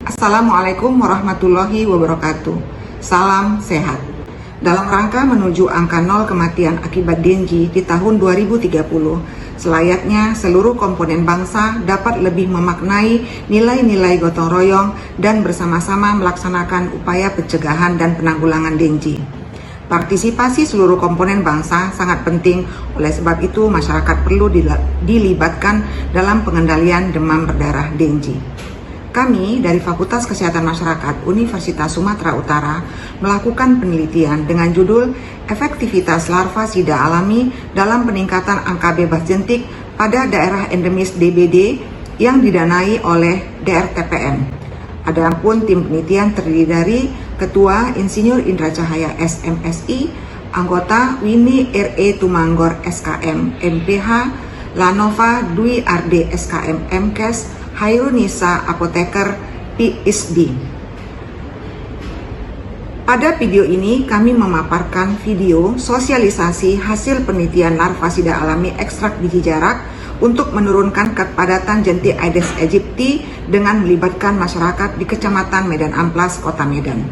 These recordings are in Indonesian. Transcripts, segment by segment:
Assalamualaikum warahmatullahi wabarakatuh. Salam sehat. Dalam rangka menuju angka 0 kematian akibat dengue di tahun 2030, selayaknya seluruh komponen bangsa dapat lebih memaknai nilai-nilai gotong royong dan bersama-sama melaksanakan upaya pencegahan dan penanggulangan dengue. Partisipasi seluruh komponen bangsa sangat penting, oleh sebab itu masyarakat perlu dilibatkan dalam pengendalian demam berdarah dengue. Kami dari Fakultas Kesehatan Masyarakat Universitas Sumatera Utara melakukan penelitian dengan judul Efektivitas Larva Sida Alami dalam Peningkatan Angka Bebas Jentik pada Daerah Endemis DBD yang didanai oleh DRTPN. Adapun tim penelitian terdiri dari Ketua Insinyur Indra Cahaya SMSI, anggota Winnie R.E. Tumanggor SKM MPH, Lanova Dwi Arde SKM MKes, Hairunisa Apoteker PhD. Pada video ini kami memaparkan video sosialisasi hasil penelitian larva sida alami ekstrak biji jarak untuk menurunkan kepadatan jentik Aedes aegypti dengan melibatkan masyarakat di Kecamatan Medan Amplas, Kota Medan.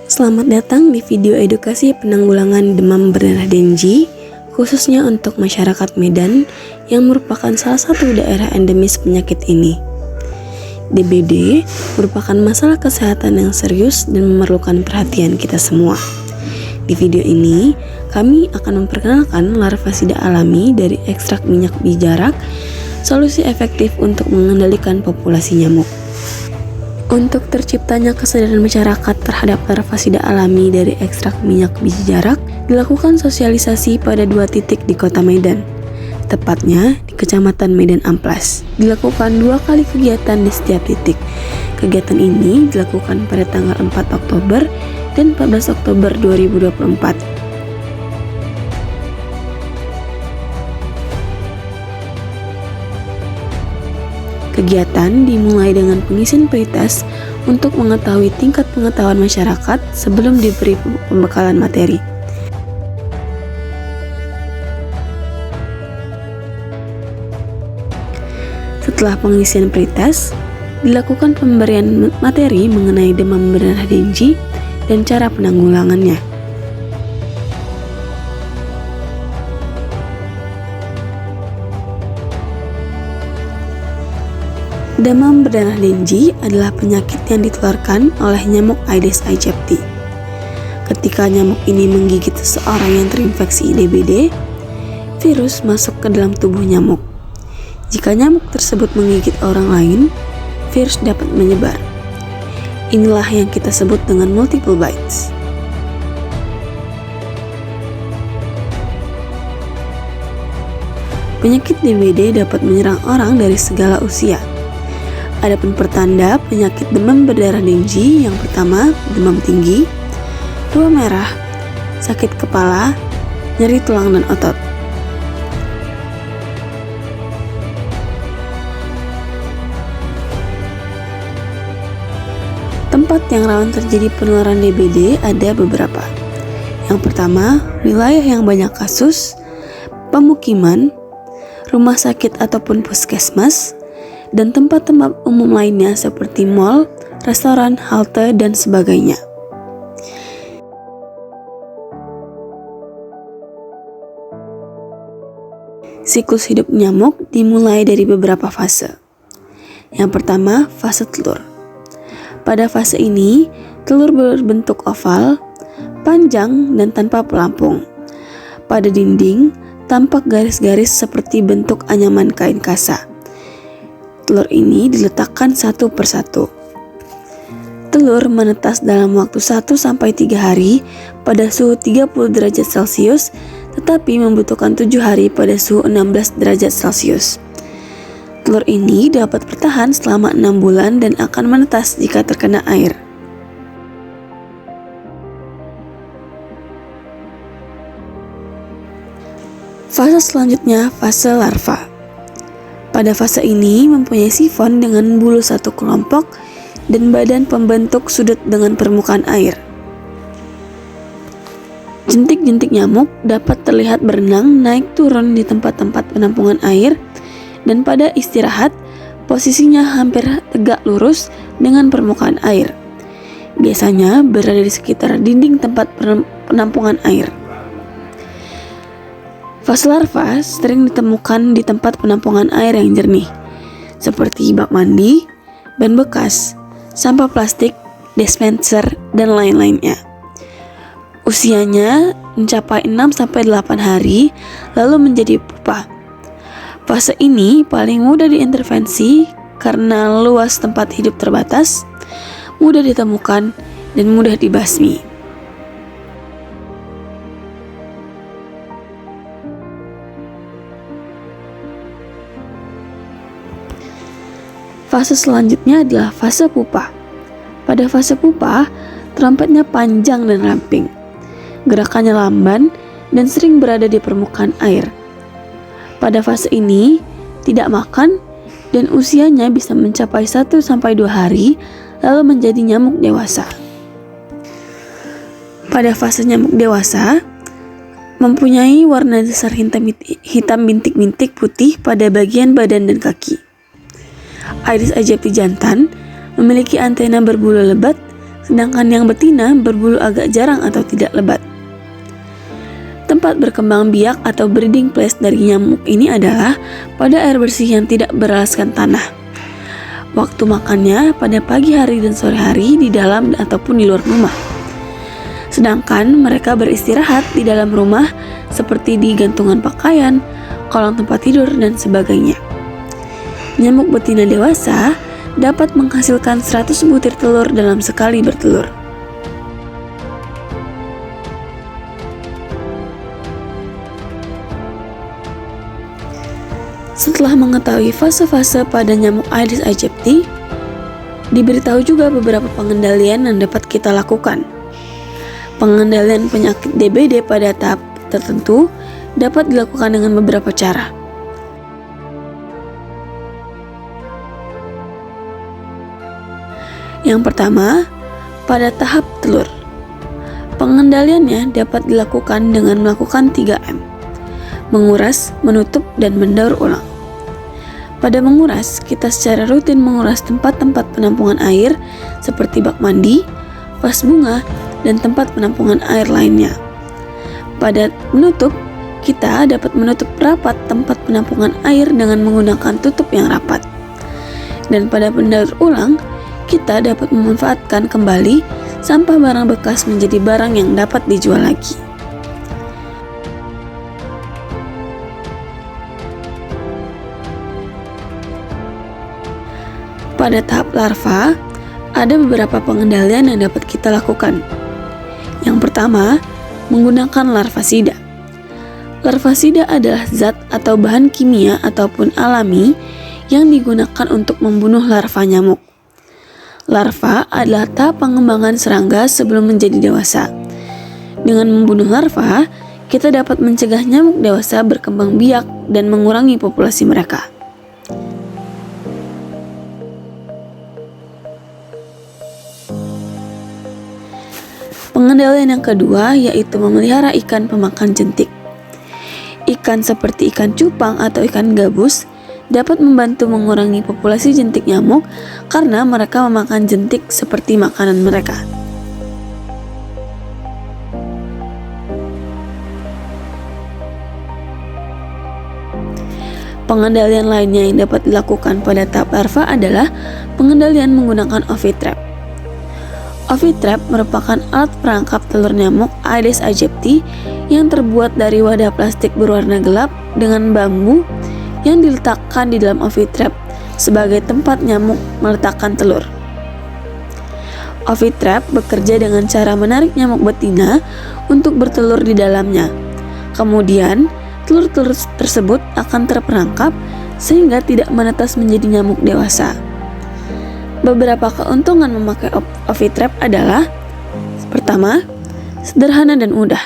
Selamat datang di video edukasi penanggulangan demam berdarah dengue, khususnya untuk masyarakat Medan yang merupakan salah satu daerah endemis penyakit ini. DBD merupakan masalah kesehatan yang serius dan memerlukan perhatian kita semua. Di video ini, kami akan memperkenalkan larva sida alami dari ekstrak minyak biji jarak, solusi efektif untuk mengendalikan populasi nyamuk. Untuk terciptanya kesadaran masyarakat terhadap larva sida alami dari ekstrak minyak biji jarak, dilakukan sosialisasi pada 2 titik di Kota Medan, tepatnya di Kecamatan Medan Amplas. Dilakukan 2 kali kegiatan di setiap titik. Kegiatan ini dilakukan pada tanggal 4 Oktober dan 14 Oktober 2024. Kegiatan dimulai dengan pengisian pretest untuk mengetahui tingkat pengetahuan masyarakat sebelum diberi pembekalan materi. Setelah pengisian pretest, dilakukan pemberian materi mengenai demam berdarah dengue dan cara penanggulangannya. Demam berdarah dengue adalah penyakit yang ditularkan oleh nyamuk Aedes aegypti. Ketika nyamuk ini menggigit seseorang yang terinfeksi DBD, virus masuk ke dalam tubuh nyamuk. Jika nyamuk tersebut menggigit orang lain, virus dapat menyebar. Inilah yang kita sebut dengan multiple bites. Penyakit DBD dapat menyerang orang dari segala usia. Adapun pertanda penyakit demam berdarah dengue, yang pertama demam tinggi, ruam merah, sakit kepala, nyeri tulang dan otot. Tempat yang rawan terjadi penularan DBD ada beberapa. Yang pertama, wilayah yang banyak kasus, pemukiman, rumah sakit ataupun puskesmas, dan tempat-tempat umum lainnya seperti mal, restoran, halte, dan sebagainya. Siklus hidup nyamuk dimulai dari beberapa fase. Yang pertama, fase telur. Pada fase ini, telur berbentuk oval, panjang, dan tanpa pelampung. Pada dinding, tampak garis-garis seperti bentuk anyaman kain kasa. Telur ini diletakkan satu persatu. Telur menetas dalam waktu 1-3 hari pada suhu 30 derajat Celcius, tetapi membutuhkan 7 hari pada suhu 16 derajat Celcius. Telur ini dapat bertahan selama 6 bulan dan akan menetas jika terkena air. Fase selanjutnya, fase larva. Pada fase ini mempunyai sifon dengan bulu satu kelompok dan badan pembentuk sudut dengan permukaan air. Jentik-jentik nyamuk dapat terlihat berenang naik turun di tempat-tempat penampungan air, dan pada istirahat, Posisinya hampir tegak lurus dengan permukaan air. Biasanya berada di sekitar dinding tempat penampungan air. Fase larva sering ditemukan di tempat penampungan air yang jernih, seperti bak mandi, ban bekas, sampah plastik, dispenser, dan lain-lainnya. Usianya mencapai 6-8 hari, lalu menjadi pupa. Fase ini paling mudah diintervensi karena luas tempat hidup terbatas, mudah ditemukan, dan mudah dibasmi. Fase selanjutnya adalah fase pupa. Pada fase pupa, trompetnya panjang dan ramping. Gerakannya lamban dan sering berada di permukaan air. Pada fase ini, tidak makan dan usianya bisa mencapai 1-2 hari, lalu menjadi nyamuk dewasa. Pada fase nyamuk dewasa, mempunyai warna dasar hitam bintik-bintik putih pada bagian badan dan kaki. Aedes aegypti jantan memiliki antena berbulu lebat, sedangkan yang betina berbulu agak jarang atau tidak lebat. Tempat berkembang biak atau breeding place dari nyamuk ini adalah pada air bersih yang tidak beralaskan tanah. Waktu makannya pada pagi hari dan sore hari di dalam ataupun di luar rumah. Sedangkan mereka beristirahat di dalam rumah seperti di gantungan pakaian, kolong tempat tidur, dan sebagainya. Nyamuk betina dewasa dapat menghasilkan 100 butir telur dalam sekali bertelur. Setelah mengetahui fase-fase pada nyamuk Aedes aegypti, diberitahu juga beberapa pengendalian yang dapat kita lakukan. Pengendalian penyakit DBD pada tahap tertentu dapat dilakukan dengan beberapa cara. Yang pertama, pada tahap telur. Pengendaliannya dapat dilakukan dengan melakukan 3M: menguras, menutup, dan mendaur ulang. Pada menguras, kita secara rutin menguras tempat-tempat penampungan air seperti bak mandi, vas bunga, dan tempat penampungan air lainnya. Pada menutup, kita dapat menutup rapat tempat penampungan air dengan menggunakan tutup yang rapat. Dan pada mendaur ulang, kita dapat memanfaatkan kembali sampah barang bekas menjadi barang yang dapat dijual lagi. Pada tahap larva, ada beberapa pengendalian yang dapat kita lakukan. Yang pertama, menggunakan larvasida. Larvasida adalah zat atau bahan kimia ataupun alami yang digunakan untuk membunuh larva nyamuk. Larva adalah tahap pengembangan serangga sebelum menjadi dewasa. Dengan membunuh larva, kita dapat mencegah nyamuk dewasa berkembang biak dan mengurangi populasi mereka. Pengendalian yang kedua yaitu memelihara ikan pemakan jentik. Ikan seperti ikan cupang atau ikan gabus dapat membantu mengurangi populasi jentik nyamuk karena mereka memakan jentik seperti makanan mereka. Pengendalian lainnya yang dapat dilakukan pada tahap larva adalah pengendalian menggunakan ovitrap. Ovitrap merupakan alat perangkap telur nyamuk Aedes aegypti yang terbuat dari wadah plastik berwarna gelap dengan bambu yang diletakkan di dalam ovitrap sebagai tempat nyamuk meletakkan telur. Ovitrap bekerja dengan cara menarik nyamuk betina untuk bertelur di dalamnya. Kemudian, telur-telur tersebut akan terperangkap sehingga tidak menetas menjadi nyamuk dewasa. Beberapa keuntungan memakai ovitrap adalah: pertama, sederhana dan mudah.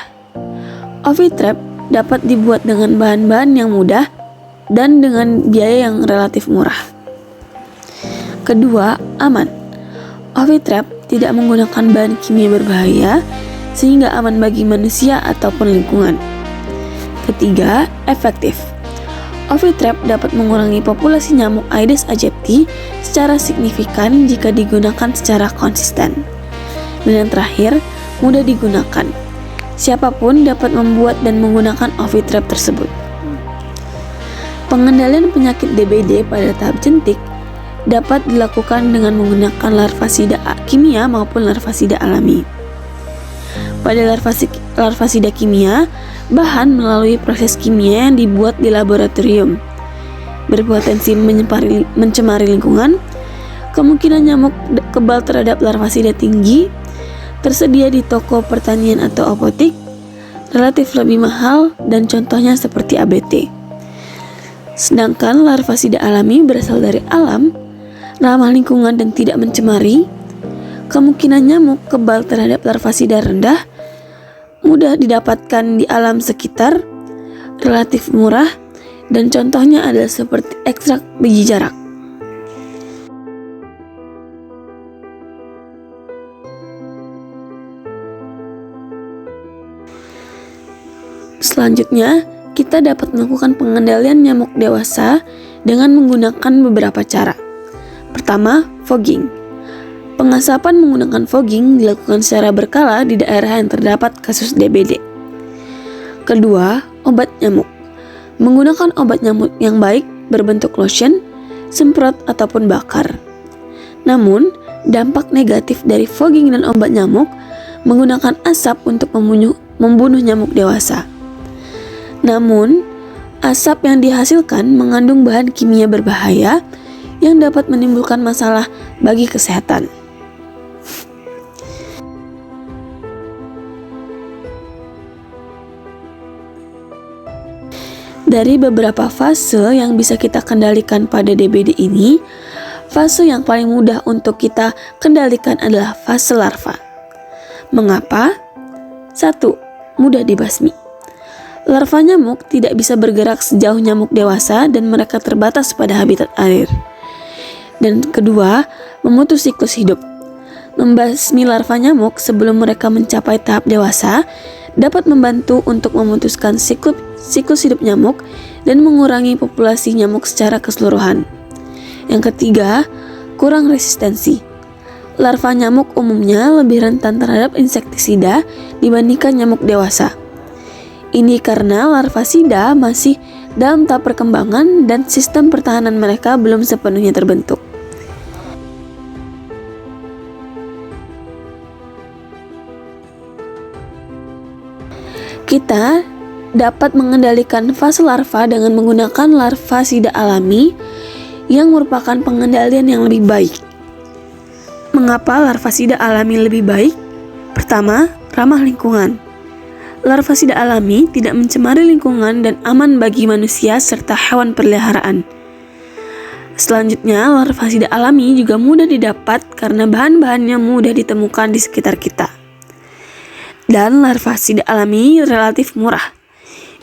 Ovitrap dapat dibuat dengan bahan-bahan yang mudah dan dengan biaya yang relatif murah. Kedua, aman. Ovitrap tidak menggunakan bahan kimia berbahaya sehingga aman bagi manusia ataupun lingkungan. Ketiga, efektif. Ovitrap dapat mengurangi populasi nyamuk Aedes aegypti secara signifikan jika digunakan secara konsisten. Dan yang terakhir, mudah digunakan. Siapapun dapat membuat dan menggunakan Ovitrap tersebut. Pengendalian penyakit DBD pada tahap jentik dapat dilakukan dengan menggunakan larvasida kimia maupun larvasida alami. Pada larvasida kimia, bahan melalui proses kimia yang dibuat di laboratorium berpotensi mencemari lingkungan, kemungkinan nyamuk kebal terhadap larvasida tinggi, tersedia di toko pertanian atau apotik, relatif lebih mahal, dan contohnya seperti ABT. Sedangkan larvasida alami berasal dari alam, ramah lingkungan dan tidak mencemari, kemungkinan nyamuk kebal terhadap larvasida rendah, mudah didapatkan di alam sekitar, relatif murah, dan contohnya adalah seperti ekstrak biji jarak. Selanjutnya, kita dapat melakukan pengendalian nyamuk dewasa dengan menggunakan beberapa cara. Pertama, fogging. Pengasapan menggunakan fogging dilakukan secara berkala di daerah yang terdapat kasus DBD. Kedua, obat nyamuk. Menggunakan obat nyamuk yang baik berbentuk lotion, semprot, ataupun bakar. Namun, dampak negatif dari fogging dan obat nyamuk menggunakan asap untuk membunuh nyamuk dewasa. Namun, asap yang dihasilkan mengandung bahan kimia berbahaya yang dapat menimbulkan masalah bagi kesehatan. Dari beberapa fase yang bisa kita kendalikan pada DBD ini, fase yang paling mudah untuk kita kendalikan adalah fase larva. Mengapa? 1. Mudah dibasmi. Larva nyamuk tidak bisa bergerak sejauh nyamuk dewasa dan mereka terbatas pada habitat air. Dan kedua, memutus siklus hidup. Membasmi larva nyamuk sebelum mereka mencapai tahap dewasa dapat membantu untuk memutuskan siklus hidup nyamuk dan mengurangi populasi nyamuk secara keseluruhan. Yang ketiga, kurang resistensi. Larva nyamuk umumnya lebih rentan terhadap insektisida dibandingkan nyamuk dewasa. Ini karena larvasida masih dalam tahap perkembangan dan sistem pertahanan mereka belum sepenuhnya terbentuk. Kita dapat mengendalikan fase larva dengan menggunakan larvasida alami yang merupakan pengendalian yang lebih baik. Mengapa larvasida alami lebih baik? Pertama, ramah lingkungan. Larvasida alami tidak mencemari lingkungan dan aman bagi manusia serta hewan peliharaan. Selanjutnya, larvasida alami juga mudah didapat karena bahan-bahannya mudah ditemukan di sekitar kita. Dan larvasida alami relatif murah.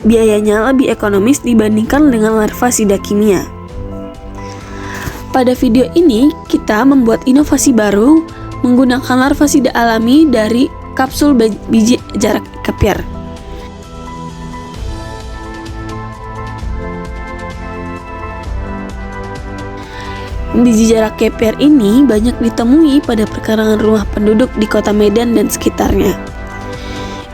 Biayanya lebih ekonomis dibandingkan dengan larvasida kimia. Pada video ini, kita membuat inovasi baru menggunakan larvasida alami dari kapsul biji jarak kepir. Biji jarak kepir ini banyak ditemui pada perkarangan rumah penduduk di kota Medan dan sekitarnya.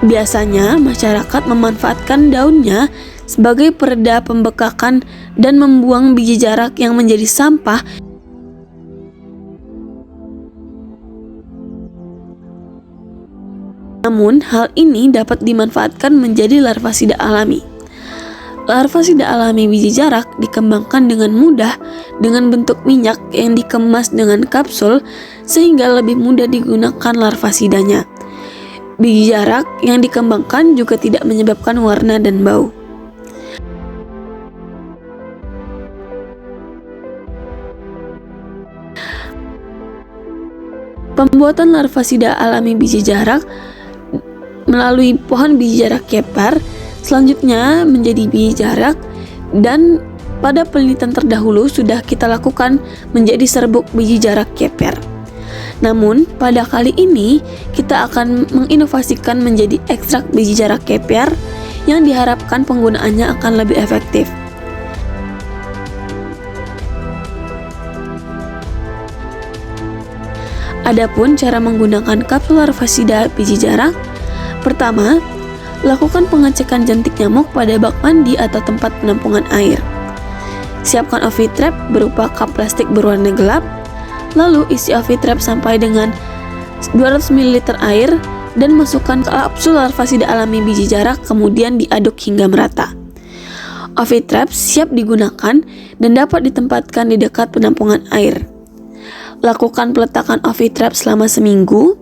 Biasanya, masyarakat memanfaatkan daunnya sebagai pereda pembekakan dan membuang biji jarak yang menjadi sampah. Namun, hal ini dapat dimanfaatkan menjadi larvasida alami. Larvasida alami biji jarak dikembangkan dengan mudah dengan bentuk minyak yang dikemas dengan kapsul sehingga lebih mudah digunakan larvasidanya. Biji jarak yang dikembangkan juga tidak menyebabkan warna dan bau. Pembuatan larvasida alami biji jarak melalui pohon biji jarak kepar selanjutnya menjadi biji jarak, dan pada penelitian terdahulu sudah kita lakukan menjadi serbuk biji jarak kepar. Namun, pada kali ini kita akan menginovasikan menjadi ekstrak biji jarak kepar yang diharapkan penggunaannya akan lebih efektif. Adapun cara menggunakan kapsul larvasida biji jarak, pertama, lakukan pengecekan jentik nyamuk pada bak mandi atau tempat penampungan air. Siapkan Ovitrap berupa cup plastik berwarna gelap, lalu isi Ovitrap sampai dengan 200 ml air dan masukkan kapsul larvasida alami biji jarak, kemudian diaduk hingga merata. Ovitrap siap digunakan dan dapat ditempatkan di dekat penampungan air. Lakukan peletakan Ovitrap selama seminggu,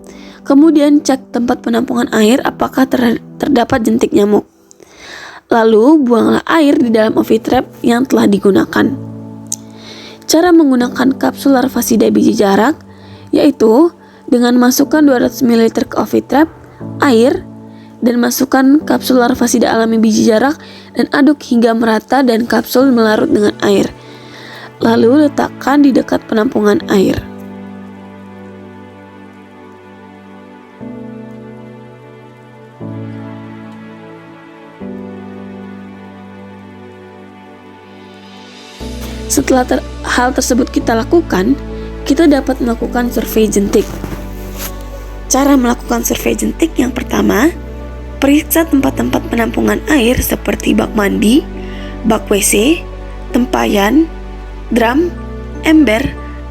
kemudian cek tempat penampungan air apakah terdapat jentik nyamuk. Lalu buanglah air di dalam Ovitrap yang telah digunakan. Cara menggunakan kapsul larvasida biji jarak yaitu dengan masukkan 200 ml ke Ovitrap, air, dan masukkan kapsul larvasida alami biji jarak dan aduk hingga merata dan kapsul melarut dengan air. Lalu letakkan di dekat penampungan air. Setelah hal tersebut kita lakukan, kita dapat melakukan survei jentik. Cara melakukan survei jentik yang pertama, periksa tempat-tempat penampungan air seperti bak mandi, bak WC, tempayan, drum, ember,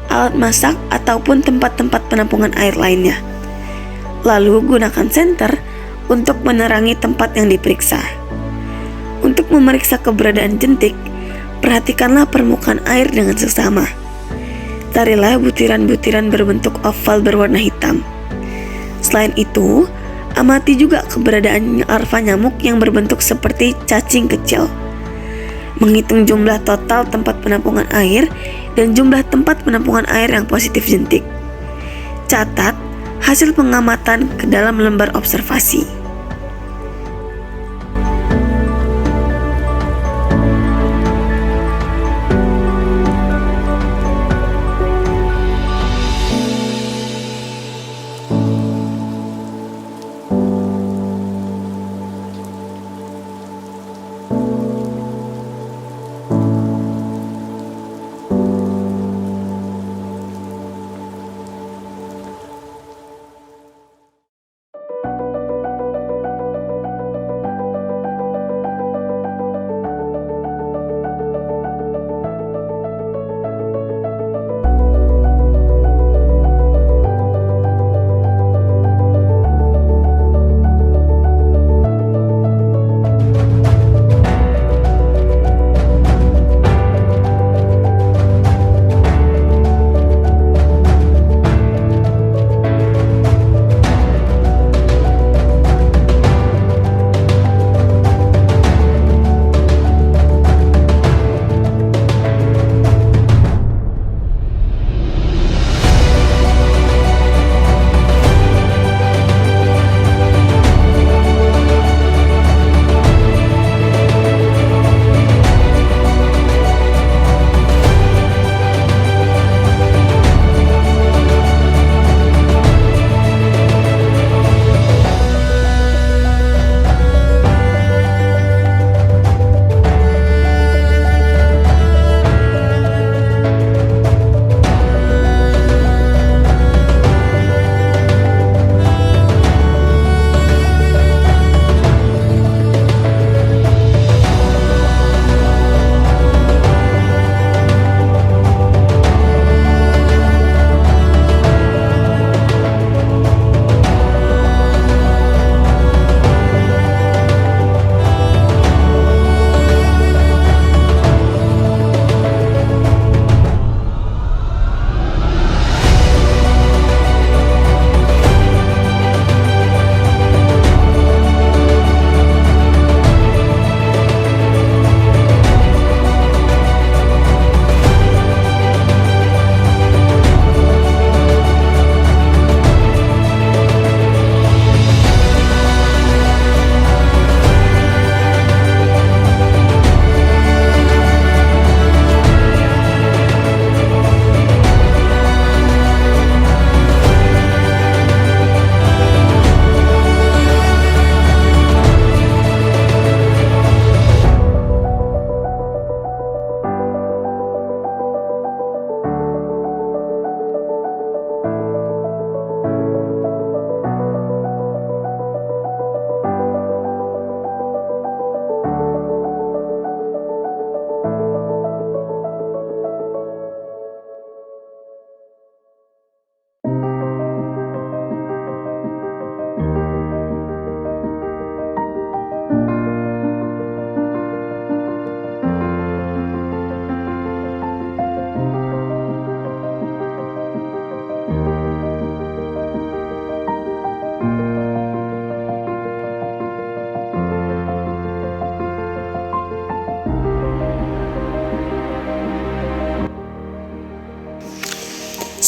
alat masak, ataupun tempat-tempat penampungan air lainnya. Lalu gunakan senter untuk menerangi tempat yang diperiksa. Untuk memeriksa keberadaan jentik, perhatikanlah permukaan air dengan seksama. Tarilah butiran-butiran berbentuk oval berwarna hitam. Selain itu, amati juga keberadaan larva nyamuk yang berbentuk seperti cacing kecil. Menghitung jumlah total tempat penampungan air dan jumlah tempat penampungan air yang positif jentik. Catat hasil pengamatan ke dalam lembar observasi.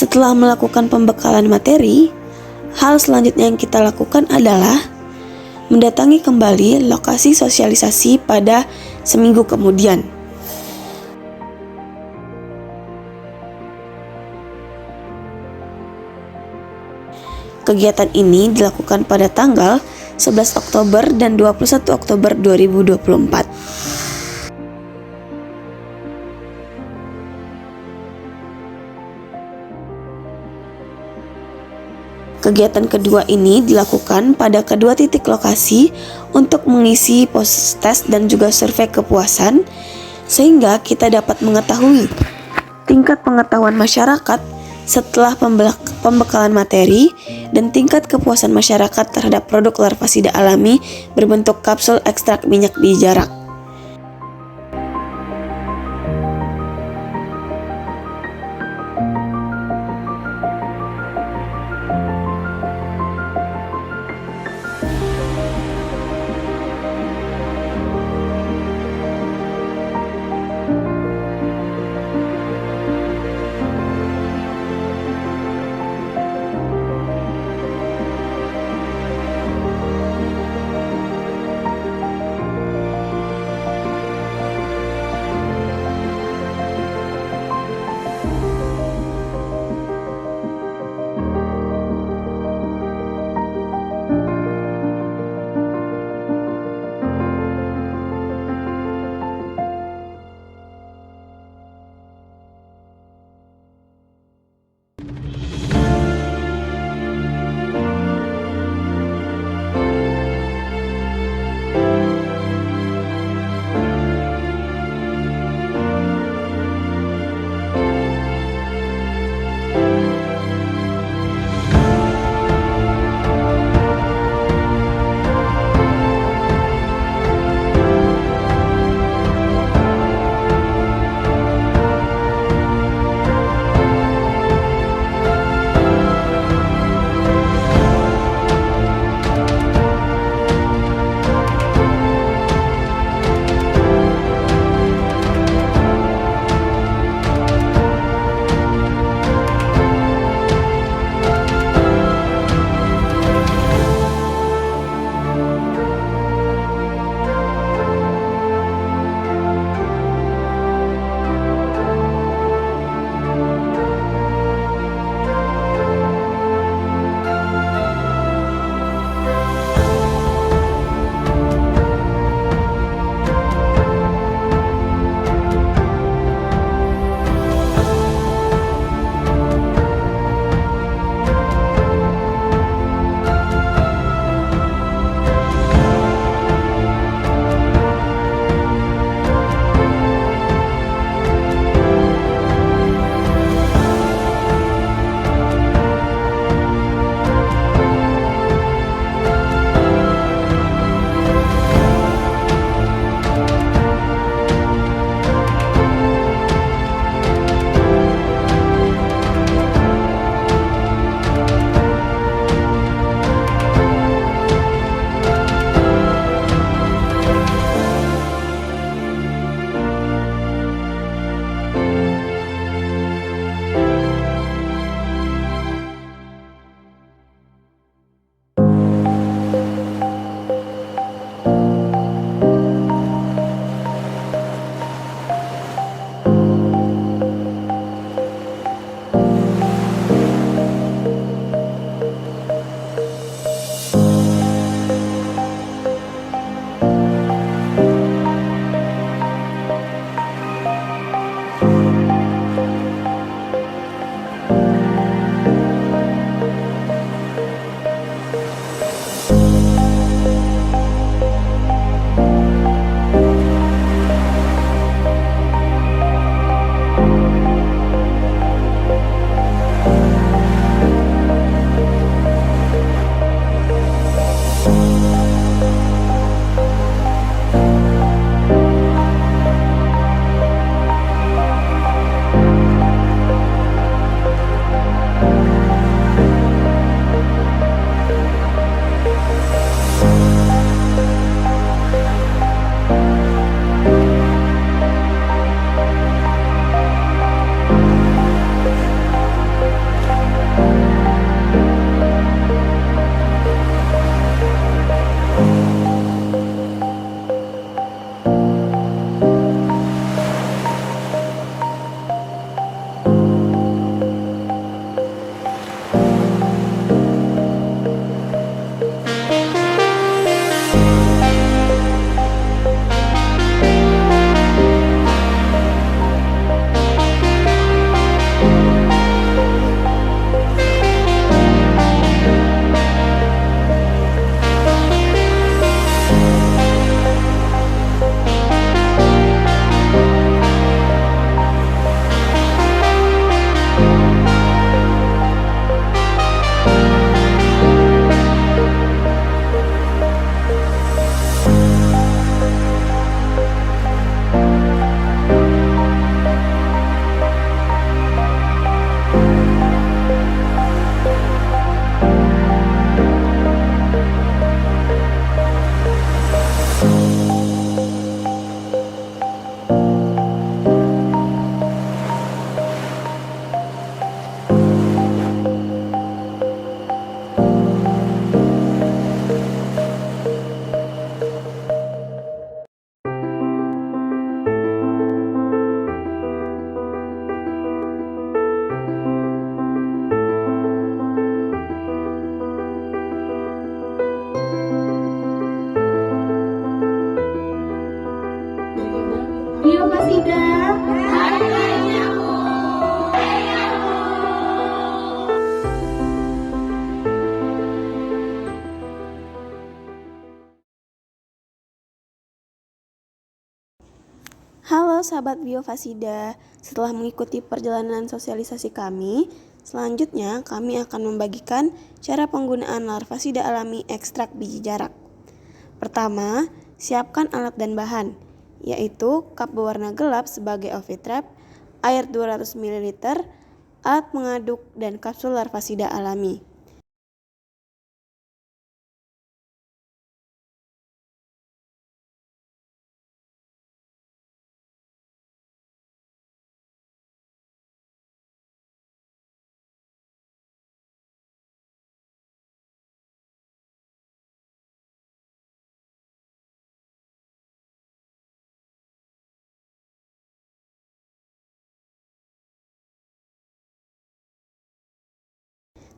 Setelah melakukan pembekalan materi, hal selanjutnya yang kita lakukan adalah mendatangi kembali lokasi sosialisasi pada seminggu kemudian. Kegiatan ini dilakukan pada tanggal 11 Oktober dan 21 Oktober 2024. Kegiatan kedua ini dilakukan pada kedua titik lokasi untuk mengisi pos tes dan juga survei kepuasan, sehingga kita dapat mengetahui tingkat pengetahuan masyarakat setelah pembekalan materi dan tingkat kepuasan masyarakat terhadap produk larvasida alami berbentuk kapsul ekstrak minyak di jarak. Halo sahabat Biofasida, setelah mengikuti perjalanan sosialisasi kami, selanjutnya kami akan membagikan cara penggunaan larvasida alami ekstrak biji jarak. Pertama, siapkan alat dan bahan, yaitu cup berwarna gelap sebagai ovitrap, air 200 ml, alat pengaduk, dan kapsul larvasida alami.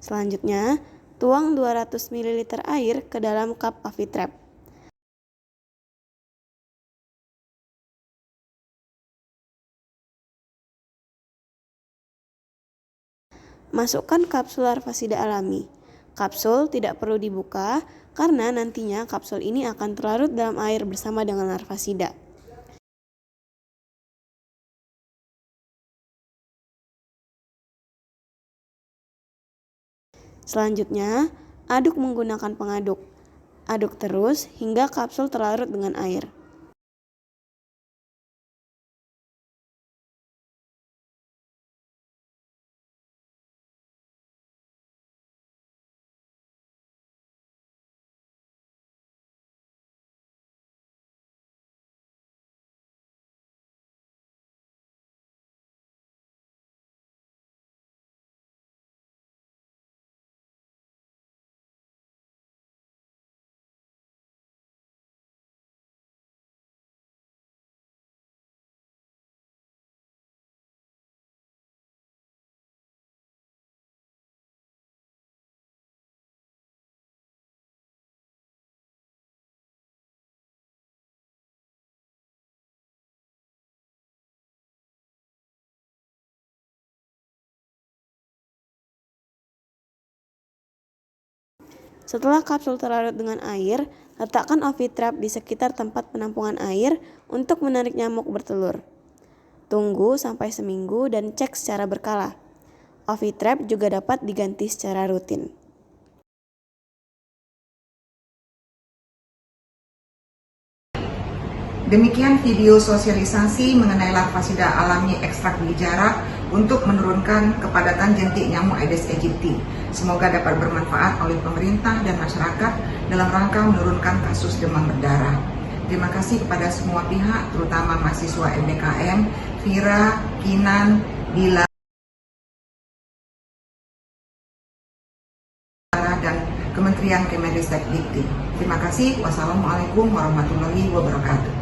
Selanjutnya, tuang 200 ml air ke dalam cup ovitrap. Masukkan kapsul larvasida alami. Kapsul tidak perlu dibuka karena nantinya kapsul ini akan terlarut dalam air bersama dengan larvasida. Selanjutnya, aduk menggunakan pengaduk. Aduk terus hingga kapsul terlarut dengan air. Setelah kapsul terlarut dengan air, letakkan ovitrap di sekitar tempat penampungan air untuk menarik nyamuk bertelur. Tunggu sampai seminggu dan cek secara berkala. Ovitrap juga dapat diganti secara rutin. Demikian video sosialisasi mengenai larvasida alami ekstrak biji jarak untuk menurunkan kepadatan jentik nyamuk Aedes aegypti. Semoga dapat bermanfaat oleh pemerintah dan masyarakat dalam rangka menurunkan kasus demam berdarah. Terima kasih kepada semua pihak, terutama mahasiswa MDKM, Vira, Kinan, Bila, dan Kementerian Kemendikbud. Terima kasih. Wassalamualaikum warahmatullahi wabarakatuh.